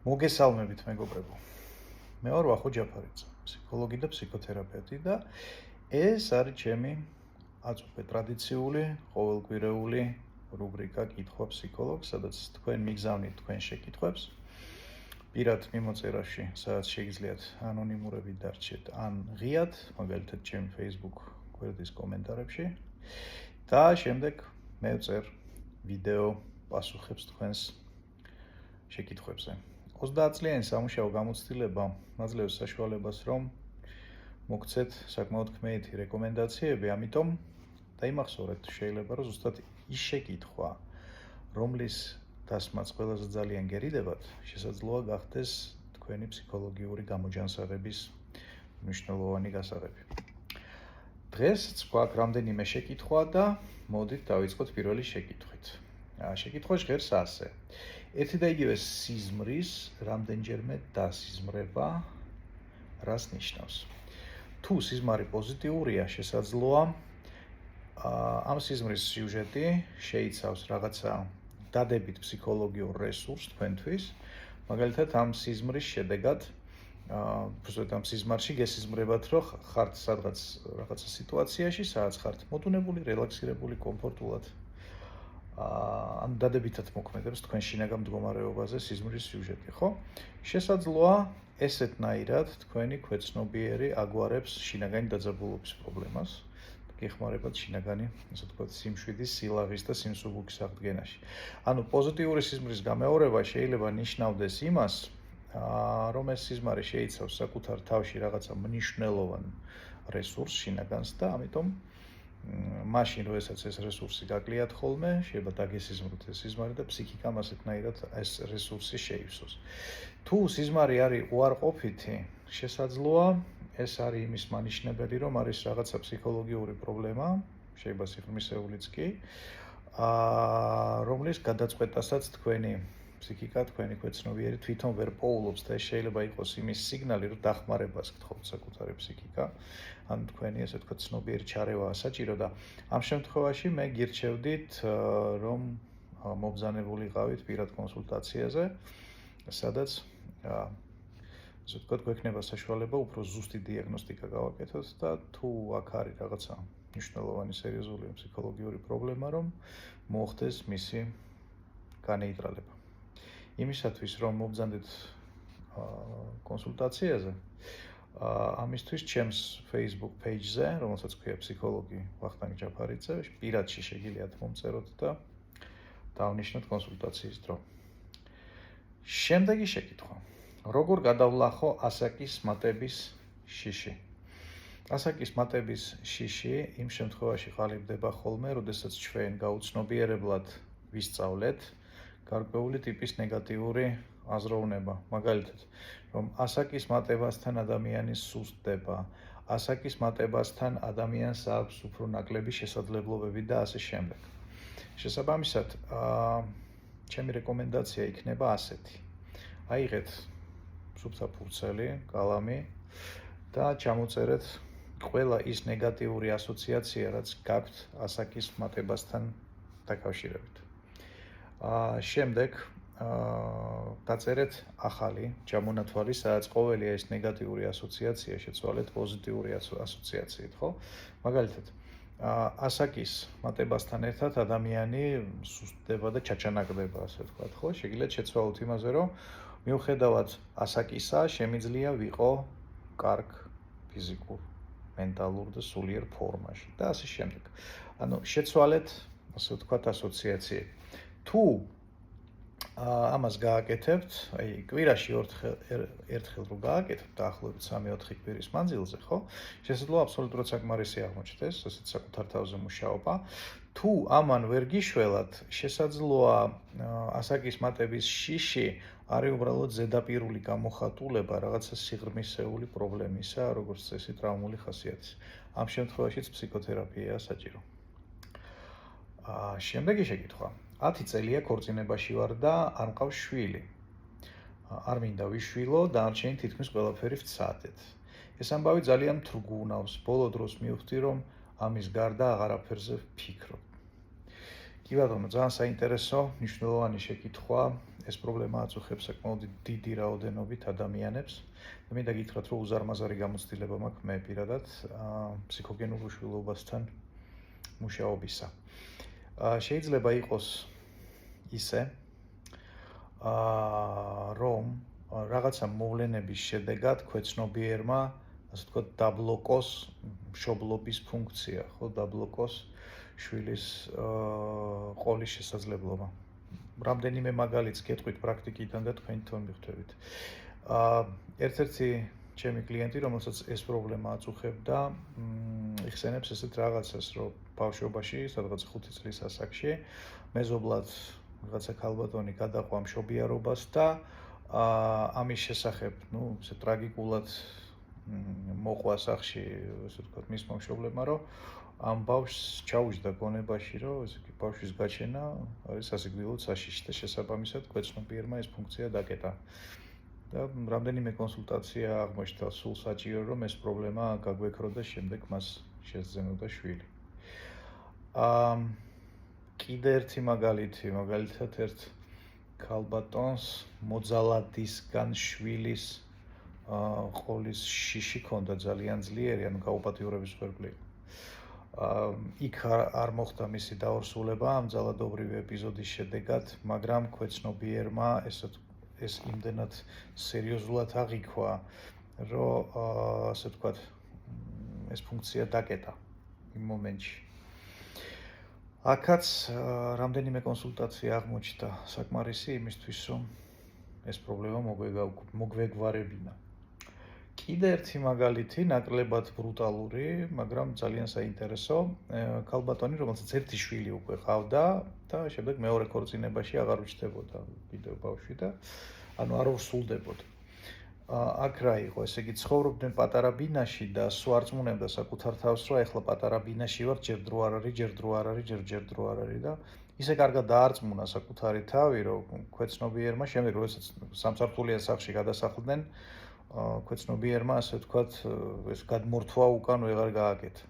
მოგესალმებით მეგობრებო. მე ვარ ვახო ჯაფარიძე, ფსიქოლოგი და ფსიქოთერაპევტი და ეს არის ჩემი აწუხე ტრადიციული, ყოველკვირეული რუბრიკა კითხვა ფსიქოლოგს, სადაც თქვენ მიგზავნით თქვენ შეკითხვებს. პირად მიმოწერაში, სადაც შეგიძლიათ ანონიმურები დარჩეთ ან ღიად, მაგალითად ჩემი Facebook გვერდის კომენტარებში. და შემდეგ მე ვწერ ვიდეო პასუხებს თქვენს შეკითხვებზე. 30 წლიანი სამუშაო გამოცდილება მაძლევს საშუალებას, რომ მოგცეთ საკმაოდ კმეითი რეკომენდაციები, ამიტომ დაიმახსოვრეთ, შეიძლება რომ ზუსტად ის შეკითხვა, რომლის დასმაც ყველაზე ძალიან გერიდებათ, შესაძლოა გახდეს თქვენი ფსიქოლოგიური გამოჯანსაღების მნიშვნელოვანი გასაღები. დღეს გვაქვს რამდენიმე შეკითხვა და მოდით დავიწყოთ პირველი შეკითხვით. შეკითხვა ჟღერს ასე. ერთი და იგივე სიზმრის რამდენჯერმე დასიზმრება რას ნიშნავს? თუ სიზმარი პოზიტიურია, შესაძლოა ამ სიზმრის სიუჟეტი შეიცავს რაღაცა დადებით ფსიქოლოგიურ რესურსს თქვენთვის, მაგალითად ამ სიზმრის შედეგად ამ სიზმარში გესიზმრებათ, რომ ხართ სადღაც რაღაცა სიტუაციაში, სადაც ხართ მოდუნებული, რელაქსირებული, კომფორტულად. ან დადებითად მოქმედებს თქვენ შინაგან მდგომარეობაზე სიზმრის სიუჟეტი, ხო? შესაძლოა ესეთნაირად თქვენი ქვეცნობიერი აგვარებს შინაგანი დაძაბულობის პრობლემას, გეხმარებათ შინაგანი, ასე ვთქვათ, სიმშვიდის, სილაღის და სიმსუბუქის აღდგენაში. ანუ პოზიტიური სიზმრის გამეორება შეიძლება ნიშნავდეს იმას, რომ ეს სიზმარი შეიცავს საკუთარ თავში რაღაცა მნიშვნელოვან რესურსს შინაგანს და ამიტომ მაშინ როდესაც ეს რესურსი გაკლიათ ხოლმე, შეიძლება დაგესიზმროთ ეს სიზმარი და ფსიქიკამ ასეთნაირად ეს რესურსი შეივსოს. თუ სიზმარი არის უარყოფითი, შესაძლოა ეს არის იმის მანიშნებელი, რომ არის რაღაცა ფსიქოლოგიური პრობლემა, შეიძლება სიღრმისეულიც კი, რომლის გადაწყვეტასაც თქვენი ფსიქიკა, თქვენი ქვეცნობიერი თვითონ ვერ პოულობს და ეს შეიძლება იყოს იმის სიგნალი, რომ დახმარებას გთხოვთ საკუთარი ფსიქიკა, ან თქვენი ასე ვთქვათ ცნობიერი ჩარევაა საჭირო და ამ შემთხვევაში მე გირჩევდით, რომ მობრძანებულიყავით პირად კონსულტაციაზე, სადაც ასე ვთქვათ გვექნება საშუალება უფრო ზუსტი დიაგნოსტიკა გავაკეთოთ და თუ აქ არის რაღაცა მნიშვნელოვანი სერიოზული ფსიქოლოგიური პრობლემა, რომ მოხდეს მისი განეიტრალება. იმისათვის, რომ მობრძანდეთ კონსულტაციაზე, ამისთვის ჩემს Facebook page-ზე, რომელსაც ქვია ფსიქოლოგი ვახტანგ ჯაფარიძე, პირადში შეგიძლიათ მომწეროთ და დავნიშნოთ კონსულტაციის დრო. შემდეგი შეკითხვა. როგორ გადავლახო ასაკის მატების შიში? ასაკის მატების შიში იმ შემთხვევაში ყალიბდება ხოლმე, როდესაც ჩვენ გაუცნობიერებლად ვისწავლეთ გარკვეული ტიპის ნეგატიური აზროვნება, მაგალითად, რომ ასაკის მატებასთან ადამიანი სუსტდება, ასაკის მატებასთან ადამიანს აქვს უფრო ნაკლები შესაძლებლობები და ასე შემდეგ. შესაბამისად, ჩემი რეკომენდაცია იქნება ასეთი. აიღეთ სუფთა ფურცელი, კალამი და ჩამოწერეთ ყველა ის ნეგატიური ასოციაცია, რაც გაქვთ ასაკის მატებასთან დაკავშირებით. შემდეგ დაწერეთ ახალი ჩამონათვალი, სადაც ყოველი ეს ნეგატიური ასოციაცია შეცვალეთ პოზიტიური ასოციაციით, ხო? მაგალითად, ასაკის მატებასთან ერთად ადამიანი სუსტდება და ჩაჩანაკდება, ასე ვთქვათ, ხო? შეგიძლიათ შეცვალოთ იმაზე, რომ მიუხედავად ასაკისა, შემიძლია ვიყო კარგ ფიზიკურ, მენტალურ და სულიერ ფორმაში და ასე შემდეგ. ანუ შეცვალეთ, ასე ვთქვათ, ასოციაციები. თუ ამას გააკეთებთ, აი კვირაში ერთხელ რო გააკეთებთ, დაახლოებით 3-4 კვირის მანძილზე, ხო? შესაძლოა აბსოლუტურად საკმარისი აღმოჩნდეს, ასეთ საკუთარ თავზე მუშაობა. თუ ამან ვერ გიშველათ, შესაძლოა ასაკის მატების შიში არის უბრალოდ ზედაპირული გამოხატულება რაღაცა სიღრმისეული პრობლემისა, როგორც წესი ტრავმული ხასიათის. ამ შემთხვევაშიც ფსიქოთერაპიაა საჭირო. შემდეგი შეკითხვა. 10 წელია ქორწინებაში ვარ და არ მყავს შვილი. არ მინდა ვიშვილო, დანარჩენი თითქმის ყველაფერი ვცადეთ. ეს ამბავი ძალიან მთრგუნავს, ბოლო დროს მივხვდი, რომ ამის გარდა აღარაფერზე ვფიქრობ. კი ბატონო, ძალიან საინტერესო, მნიშვნელოვანი შეკითხვა. ეს პრობლემა აწუხებს საკმაოდ დიდი რაოდენობით ადამიანებს. და მინდა გითხრათ, რომ უზარმაზარი გამოცდილება მაქვს მე პირადად ფსიქოგენურ უშვილობასთან მუშაობისა. შეიძლება იყოს ისე, რომ რაღაცა მოვლენების შედეგად ქვეცნობიერმა, ასე ვთქვათ, დაბლოკოს მშობლობის ფუნქცია, ხო, დაბლოკოს შვილის ყოლის შესაძლებლობა. რამდენიმე მაგალითს გეტყვით პრაქტიკიდან და თქვენ თვითონ მიხვდებით. ერთ-ერთი ჩემი კლიენტი, რომელსაც ეს პრობლემა აწუხებდა, იხსენებს ესეთ რაღაცას, რომ ბავშვობაში, სადღაც 5 წლის ასაკში, მეზობლად რაღაცა ქალბატონი გადაყვა მშობიარობას და ამის შესახებ, ესე ტრაგიკულად მოყვა სახში, ასე ვთქვათ, მის მომშობლებმა, რომ ამ ბავშვს ჩაუჯდა გონებაში, რომ ესე იგი ბავშვის გაჩენა არის სასიკვდილოდ საშიში და შესაბამისად ქვეცნობიერმა ეს ფუნქცია დაკეტა. და რამდენიმე კონსულტაცია აღმოჩნდა სულ საჭირო, რომ ეს პრობლემა გაგვექრო და შემდეგ მას შესძენოდა შვილი. კიდე ერთი მაგალითი, მაგალითად ერთ ქალბატონს მოძალადისგან შვილის ყოლის შიში ჰქონდა ძალიან ძლიერი, ანუ გაუპატიურების ღერგლი. იქ არ მოხდა მისი დაორსულება ამ ძალადობრივი ეპიზოდის შედეგად, მაგრამ ქვეცნობიერმა ეს იმდენად სერიოზულად აღიქვა, რომ ასე ვთქვათ, ეს ფუნქცია დაკეტა იმ მომენტში. აქაც რამდენიმე კონსულტაცია აღმოჩნდა საკმარისი იმისთვის, რომ ეს პრობლემა მოგვეგვარებინა. კიდე ერთი მაგალითი, ნაკლებად ბრუტალური, მაგრამ ძალიან საინტერესო, ქალბატონი, რომელსაც ერთი შვილი უკვე ჰყავდა და შემდეგ მეორე ქორწინებაში აღარ უჩნდებოდა კიდევ ბავშვი და ანუ არ ურსულდებოდა. აქ რა იყო, ესე იგი ცხოვრობდნენ პატარა ბინაში და სვარწმუნებდა საკუთარ თავს, რომ ეხლა პატარა ბინაში ვარ, ჯერ დრო არ არის, ჯერ დრო არ არის, ჯერ დრო არ არის და ისე კარგად დაარწმუნა საკუთარი თავი, რომ ქვეცნობიერმა შემდეგ როდესაც სამსართულიან სახლში გადასახლდნენ, ქვეცნობიერმა, ასე ვთქვათ, ეს გადმორთვა უკან ვეღარ გააკეთა.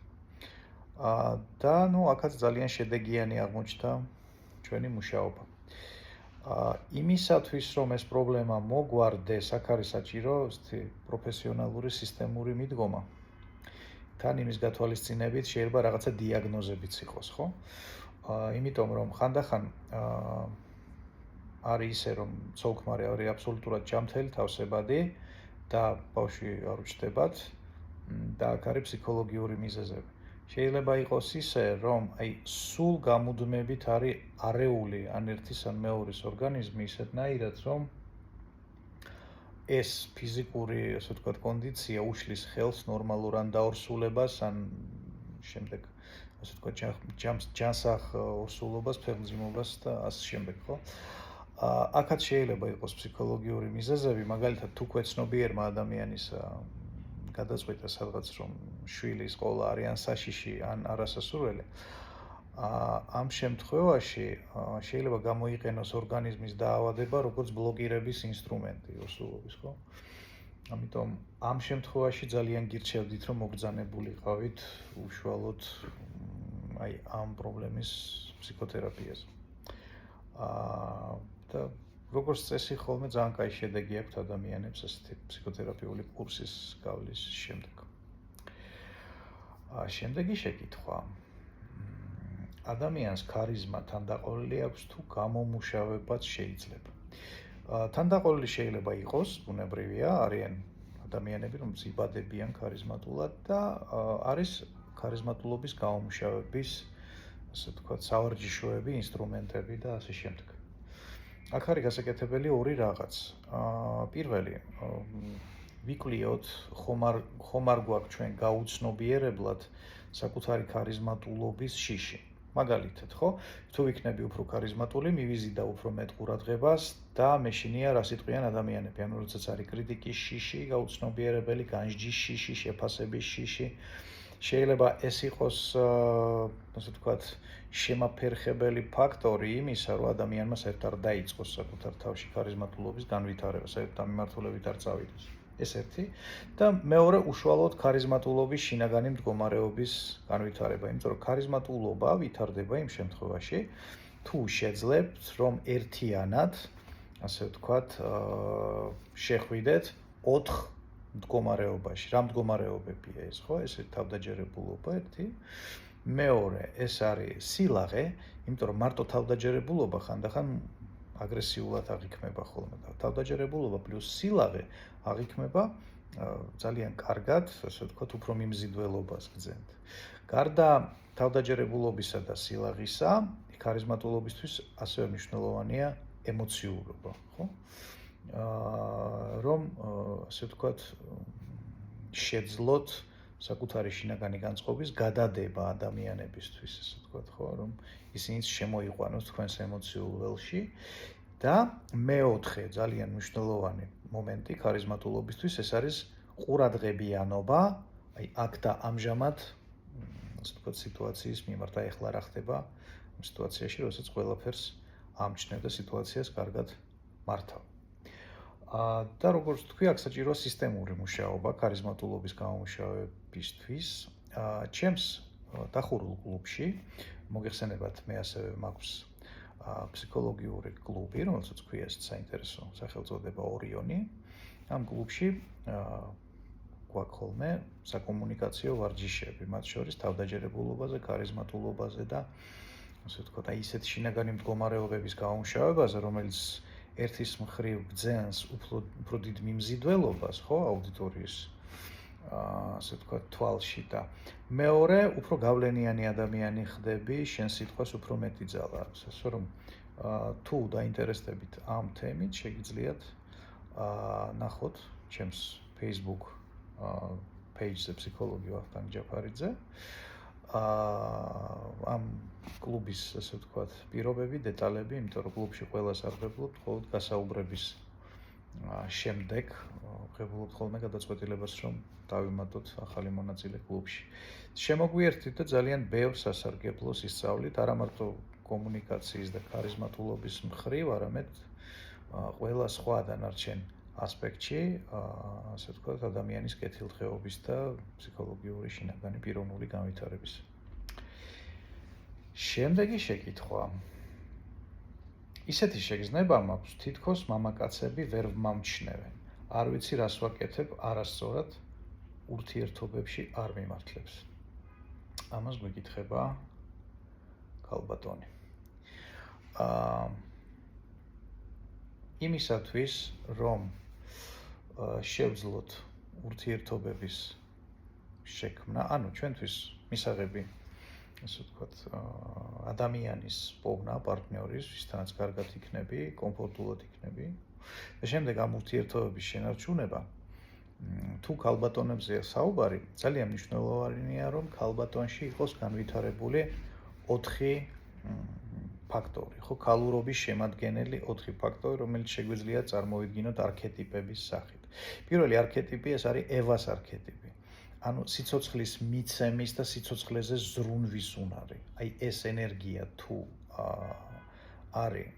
და აქაც ძალიან შედეგიანი აღმოჩნდა ჩვენი მუშაობა. იმისათვის, რომ ეს პრობლემა მოგვარდეს, აქ არის საჭირო პროფესიონალური სისტემური მიდგომა. თან იმის გათვალისწინებით შეიძლება რაღაცა დიაგნოზებიც იყოს, ხო? იმიტომ რომ ხანდახან არის ისე, რომ ცოლ-ქმარი არის აბსოლუტურად ჯანმრთელი, თავსებადი და ბავშვი არ უჩნდებათ და აქ არის ფსიქოლოგიური მიზეზები. შეიძლება იყოს ისე, რომ სულ გამუდმებით არის არეული ან ერთის ან მეორის ორგანიზმი ისეთნაირად, რომ ეს ფიზიკური, ასე ვთქვათ, კონდიცია უშლის ხელს ნორმალურ ან დაორსულებას, ან შემდეგ, ასე ვთქვათ, ჯანსაღ ორსულობას, ფეხმძიმობას და ასე შემდეგ, ხო? აქაც შეიძლება იყოს ფსიქოლოგიური მიზეზები, მაგალითად, თუ ქვეცნობიერმა ადამიანის გადაწყვიტა სადღაც, რომ შვილის ყოლა არის ან საშიში, ან არასასურველი, ამ შემთხვევაში შეიძლება გამოიყენოს ორგანიზმის დაავადება, როგორც ბლოკირების ინსტრუმენტი ორსულობის, ხო? ამიტომ ამ შემთხვევაში ძალიან გირჩევდით, რომ მობრძანებულიყავით უშუალოდ ამ პრობლემის ფსიქოთერაპიაზე. და როგორც წესი, ხოლმე ძალიან კაი შედეგი აქვთ ადამიანებს ასეთი ფსიქოთერაპიული კურსის გავლის შემდეგ. შემდეგი შეკითხვა. ადამიანს ქარიზმა თანდაყოლილი აქვს თუ გამომუშავებაც შეიძლება? თანდაყოლილი შეიძლება იყოს, ბუნებრივია, არიან ადამიანები, რომლებიც იბადებიან ქარიზმატულად და არის ქარიზმატულობის გამომუშავების, ასე ვთქვათ, სავარჯიშოები, ინსტრუმენტები და ასე შემდეგ. აქ არის გასაკეთებელი ორი რაღაც. პირველი, ვიკლიოთ, ხომ არ გვაქვს ჩვენ გაუცნობიერებლად საკუთარი ქარიზმატულობის შიში. მაგალითად, ხო? თუ ვიქნები უფრო ქარიზმატული, მივიზიდა უფრო მეტ ყურადღებას და მეშინია რა სიტყვიან ადამიანები. ანუ როდესაც არის კრიტიკის შიში, გაუცნობიერებელი, განსჯის შიში, შეფასების შიში, შეიძლება ეს იყოს, ასე ვთქვათ, შემაფერხებელი ფაქტორი იმისა, რომ ადამიანმა საერთოდ არ დაიწყოს საკუთარ თავში ქარიზმატულობის განვითარება, საერთოდ ამ მიმართულებით არ წავიდეს. ეს ერთი და მეორე უშუალოდ ქარიზმატულობის შინაგანი მდგომარეობის განვითარება, იმიტომ რომ ქარიზმატულობა ვითარდება იმ შემთხვევაში, თუ შეძლებთ, რომ ერთიანად, ასე ვთქვათ, შეხვიდეთ 4 მდგომარეობაში. რა მდგომარეობებია ეს, ხო? ესე თავდაჯერებულობა ერთი. მეორე, ეს არის სილაღე, იმიტომ რომ მარტო თავდაჯერებულობა ხანდახან აგრესიულად აღიქმება ხოლმე. თავდაჯერებულობა პლუს სილაღე აღიქმება ძალიან კარგად, ასე ვთქვათ, უფრო მიმზიდველობას გძენთ. გარდა თავდაჯერებულობისა და სილაღისა, ქარიზმატულობისთვის ასევე მნიშვნელოვანია ემოციურობა, ხო? რომ ასე ვთქვათ, შეძლოთ საკუთარი შინაგანი განწყობის გადადება ადამიანებისთვის, ასე ვთქვათ, ხო, რომ ისინიც შემოიყვანოს თქვენს ემოციურ ველში და მეოთხე ძალიან მნიშვნელოვანი მომენტი ქარიზმატულობისთვის ეს არის ყურადღებიანობა, აი აქ და ამჟამად ასე ვთქვათ სიტუაციის მიმართ, აი ახლა რა ხდება ამ სიტუაციაში, როდესაც ყველაფერს ამჩნევ და სიტუაციას კარგად მართავ. და როგორც თქვი, აქ საჭიროა სისტემური მუშაობა ქარიზმატულობის გამომუშავებისთვის. ჩემს დახურულ კლუბში, მოგეხსენებათ, მე ასევე მაქვს ფსიქოლოგიური კლუბი, რომელსაც ქვია საინტერესო სახელწოდება ორიონი. ამ კლუბში გვაქვს ხოლმე საკომუნიკაციო ვარჯიშები, მათ შორის თავდაჯერებულობაზე, ქარიზმატულობაზე და ასე ვთქვათ, აი ისეთ შინაგანი მდგომარეობების გამომუშავებაზე, რომელიც ერთის მხრივ გძენს უფრო დიდ მიმზიდველობას, ხო, აუდიტორიის ასე ვთქვათ, თვალში და მეორე, უფრო გავლენიანი ადამიანი ხდები, შენ სიტყვას უფრო მეტი ძალა აქვს, ასე რომ თუ დაინტერესდებით ამ თემით, შეგიძლიათ ნახოთ ჩემს Facebook page-ზე ფსიქოლოგი ვახტანგ ჯაფარიძე. ამ კლუბის, ასე ვთქვათ, პირობები, დეტალები, იმიტომ რომ კლუბში ყველას არ ვღებულობთ, მხოლოდ გასაუბრების შემდეგ ვღებულობთ ხოლმე გადაწყვეტილებას, რომ დავიმატოთ ახალი მონაწილე კლუბში. შემოგვიერთდით და ძალიან ბევრ სასარგებლოს ისწავლით, არა მარტო კომუნიკაციის და ქარიზმატულობის მხრივ, არამედ ყველა სხვა დანარჩენ ასპექტში, ასე ვთქვათ, ადამიანის კეთილდღეობის და ფსიქოლოგიური შინაგანი პიროვნული განვითარების. შემდეგი შეკითხვა. ისეთი შეგრძნება მაქვს, თითქოს მამაკაცები ვერ ვმამჩნევენ. არ ვიცი რას ვაკეთებ, არასწორად ურთიერთობებში არ მიმართლებს. ამას გვეკითხება ქალბატონი. იმისათვის, რომ შევძლოთ ურთიერთობების შექმნა, ანუ ჩვენთვის მისაღები, ასე ვთქვათ, ადამიანის პოვნა, პარტნიორის, ვისთანაც კარგად იქნები, კომფორტულად იქნები და შემდეგ ამ ურთიერთობების შენარჩუნება, თუ ქალბატონებზეა საუბარი, ძალიან მნიშვნელოვანია, რომ ქალბატონში იყოს განვითარებული 4 ფაქტორი, ხო, ქალურობის შემადგენელი 4 ფაქტორი, რომელიც შეგვიძლია წარმოვიდგინოთ არქეტიპების სახით. პირველი არქეტიპი ეს არის ევას არქეტიპი. ანუ სიცოცხლის მიცემის და სიცოცხლეზე ზრუნვის უნარი. აი ეს ენერგია თუ არის,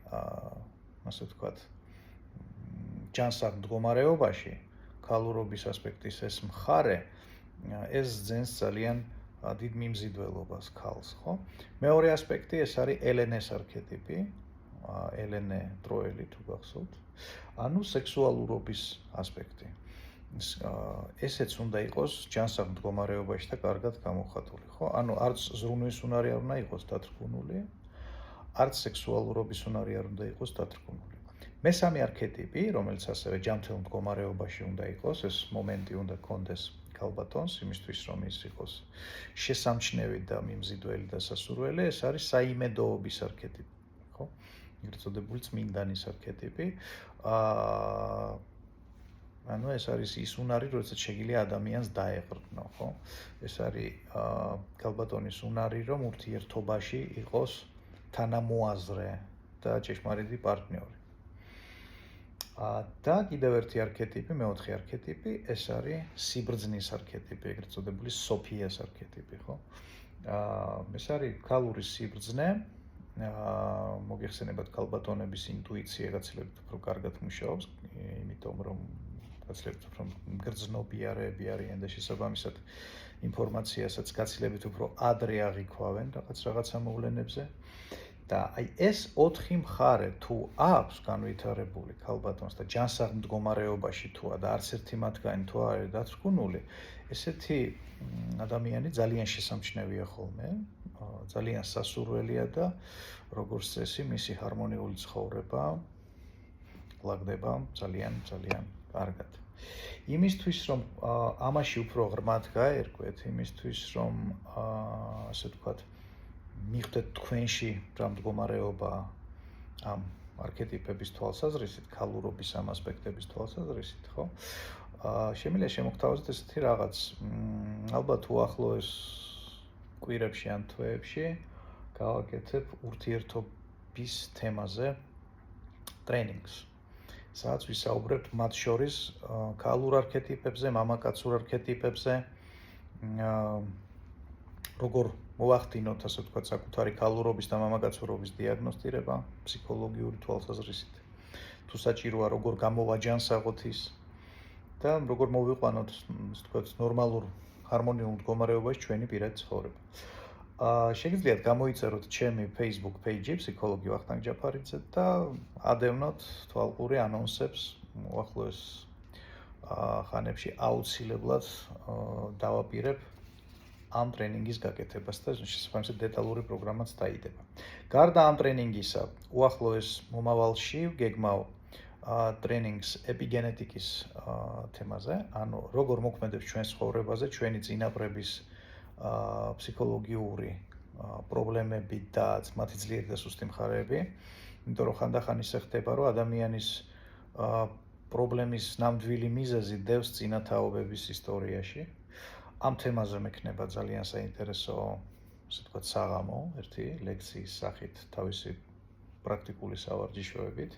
ასე ვთქვათ, ჯანსაღ მდგომარეობაში, ქალურობის ასპექტის ეს მხარე, ეს ძენს ძალიან დიდ მიმზიდველობას ქალს, ხო? მეორე ასპექტი ეს არის ელენეს არქეტიპი, ელენე ტროელი თუ გახსოვთ, ანუ სექსუალურობის ასპექტი. ესეც უნდა იყოს ჯანსაღ მდგომარეობაში და კარგად გამოხატული, ხო? ანუ არც ზრუნვის უნარი არ უნდა იყოს დათრგუნული, არც სექსუალურობის უნარი არ უნდა იყოს დათრგუნული. მესამე არქეტიპი, რომელიც ასევე ჯანმრთელ მდგომარეობაში უნდა იყოს, ეს მომენტი უნდა გქონდეს ქალბატონს, იმისთვის რომ ის იყოს შესამჩნევი და მიმზიდველი და სასურველი, ეს არის საიმედოობის არქეტიპი, ხო? ეგრეთ წოდებული წმინდანის არქეტიპი. ანუ ეს არის ის უნარი, როდესაც შეგიძლია ადამიანს დაეღრდნო, ხო? ეს არის ქალბატონის უნარი, რომ ურთიერთობაში იყოს თანამოაზრე და ჭეშმარიტი პარტნიორი. და კიდევ ერთი არქეტიპი, მეოთხე არქეტიპი, ეს არის სიბრძნის არქეტიპი, ეგრეთ წოდებული სოფიას არქეტიპი, ხო? ეს არის ქალური სიბრძნე, მოგეხსენებათ ქალბატონების ინტუიცია გაცილებით უფრო კარგად მუშაობს, იმიტომ რომ გაცილებით უფრო გრძნობიარეები არიან და შესაბამისად ინფორმაციასაც გაცილებით უფრო ადრე აღიქვავენ რაღაცა მოვლენებზე და აი ეს 4 მხარე თუ აქვს განვითარებული ქალბატონს და ჯანსაღ მდგომარეობაში თუა და არც ერთი მათგანი თუ არ არის დაცრკუნული, ესეთი ადამიანი ძალიან შესამჩნევია ხოლმე, ძალიან სასურველია და როგორც წესი მისი ჰარმონიული ცხოვრება ლაგდება ძალიან კარგად. იმისთვის რომ ამაში უფრო ღრმად გაერკვეთ, იმისთვის რომ ასე ვთქვათ მიხვდეთ თქვენში რა მდგომარეობა ამ არქეტიპების თვალსაზრისით, ქალურობის ამ ასპექტების თვალსაზრისით, ხო? შემიძლია შემოგთავაზოთ ესეთი რაღაც, ალბათ უახლოეს კვირებში ან თვეებში გავაკეთებ ურთიერთობის თემაზე ტრენინგს. სადაც ვისაუბრებთ მათ შორის ქალურ არქეტიპებზე, მამაკაცურ არქეტიპებზე, როგორ მოვახდინოთ, ასე ვთქვათ, საკუთარი ქალურობის და მამაკაცურობის დიაგნოსტირება ფსიქოლოგიური თვალსაზრისით. თუ საჭიროა, როგორ გამოვაჯანსაღოთ ის და როგორ მოვიყვანოთ, ასე ვთქვათ, ნორმალურ ჰარმონიულ მდგომარეობაში ჩვენი პირადი ცხოვრება. შეგიძლიათ გამოიწეროთ ჩემი Facebook page-ი ფსიქოლოგი ვახტანგ ჯაფარიძე და ადევნოთ თვალყური ანონსებს უახლოეს ხანებში აუცილებლად დავაპირებ ამ ტრენინგის გაკეთებას და შესაბამისად დეტალური პროგრამაც დაიდება. გარდა ამ ტრენინგისა, უახლოეს მომავალში გეგმავ ტრენინგს ეპიგენეტიკის თემაზე, ანუ როგორ მოქმედებს ჩვენს ცხოვრებაზე ჩვენი წინაპრების ფსიქოლოგიური პრობლემები და მათი ძლიერი და სუსტი მხარეები, იმიტომ რომ ხანდახან ისე ხდება, რომ ადამიანის პრობლემის ნამდვილი მიზეზი დევს წინათაობების ისტორიაში. ამ თემაზე მექნება ძალიან საინტერესო, ასე ვთქვათ, საღამო, ერთი ლექციის სახით თავისი პრაქტიკული სავარჯიშოებით.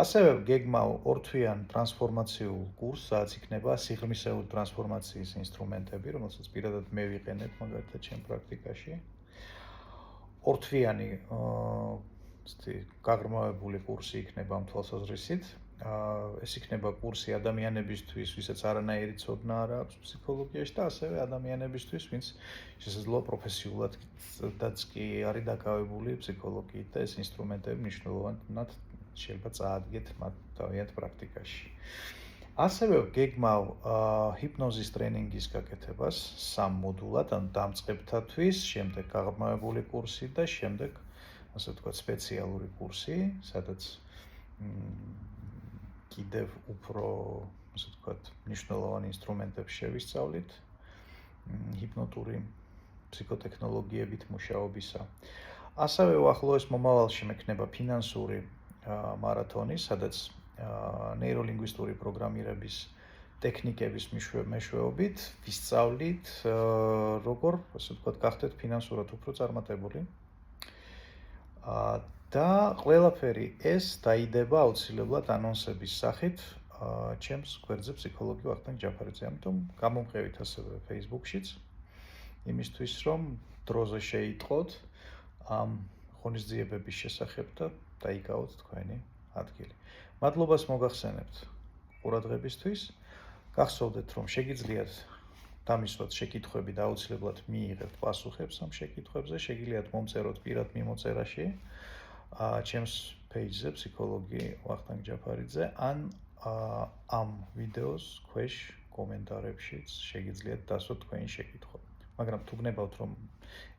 ასევე გეგმავ ორთვიან ტრანსფორმაციულ კურსს, სადაც იქნება სიღრმისეული ტრანსფორმაციის ინსტრუმენტები, რომელსაც პირადად მე ვიყენებ მაგალითად ჩემ პრაქტიკაში. ორთვიანი გაღრმავებული კურსი იქნება ამ თვალსაზრისით. ეს იქნება კურსი ადამიანებისთვის, ვისაც არანაირი ცოდნა არ აქვს ფსიქოლოგიაში და ასევე ადამიანებისთვის, ვინც შესაძლოა პროფესიულადაც კი არის დაკავებული ფსიქოლოგიით და ეს ინსტრუმენტები მნიშვნელოვნად შეიძლება წაადგეთ მათ თავიანთ პრაქტიკაში. ასევე გეგმავ ჰიპნოზის ტრენინგის გაკეთებას 3 მოდულად, ანუ დამწყებთათვის, შემდეგ გაღრმავებული კურსი და შემდეგ, ასე ვთქვათ, სპეციალური კურსი, სადაც კიდევ უფრო, ასე ვთქვათ, მნიშვნელოვანი ინსტრუმენტებს შევისწავლით ჰიპნოტური ფსიქოტექნოლოგიებით მუშაობისა. ასევე უახლოეს მომავალში მექნება ფინანსური მარათონი, სადაც ნეიროლინგვისტური პროგრამირების ტექნიკების მეშვეობით ვისწავლით, როგორ, ასე ვთქვათ, გახდეთ ფინანსურად უფრო წარმატებული. და ყველაფერი ეს დაიდება აუცილებლად ანონსების სახით ჩემს გვერდზე ფსიქოლოგი ვახტანგ ჯაფარიძე, ამიტომ გამომყევით ასევე Facebook-შიც, იმისთვის რომ დროზე შეიტყოთ ამ ღონისძიებების შესახებ და დაიკავოთ თქვენი ადგილი. მადლობას მოგახსენებთ ყურადღებისთვის. გახსოვდეთ, რომ შეგიძლიათ დამისვათ შეკითხვები და აუცილებლად მიიღებთ პასუხებს ამ შეკითხვებზე, შეგიძლიათ მომწეროთ პირად მიმოწერაში ჩემს page-ზე ფსიქოლოგი ვახტანგ ჯაფარიძე ან ამ ვიდეოს ქვეშ კომენტარებშიც შეგიძლიათ დასვათ თქვენი შეკითხვები. მაგრამ თუ გნებავთ, რომ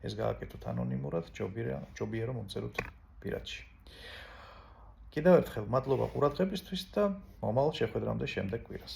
ეს გააკეთოთ ანონიმურად, ჯობია რომ მომწეროთ პირადში. კიდევ ერთხელ მადლობა ყურადღებისთვის და მომავალ შეხვედრამდე შემდეგ კვირას.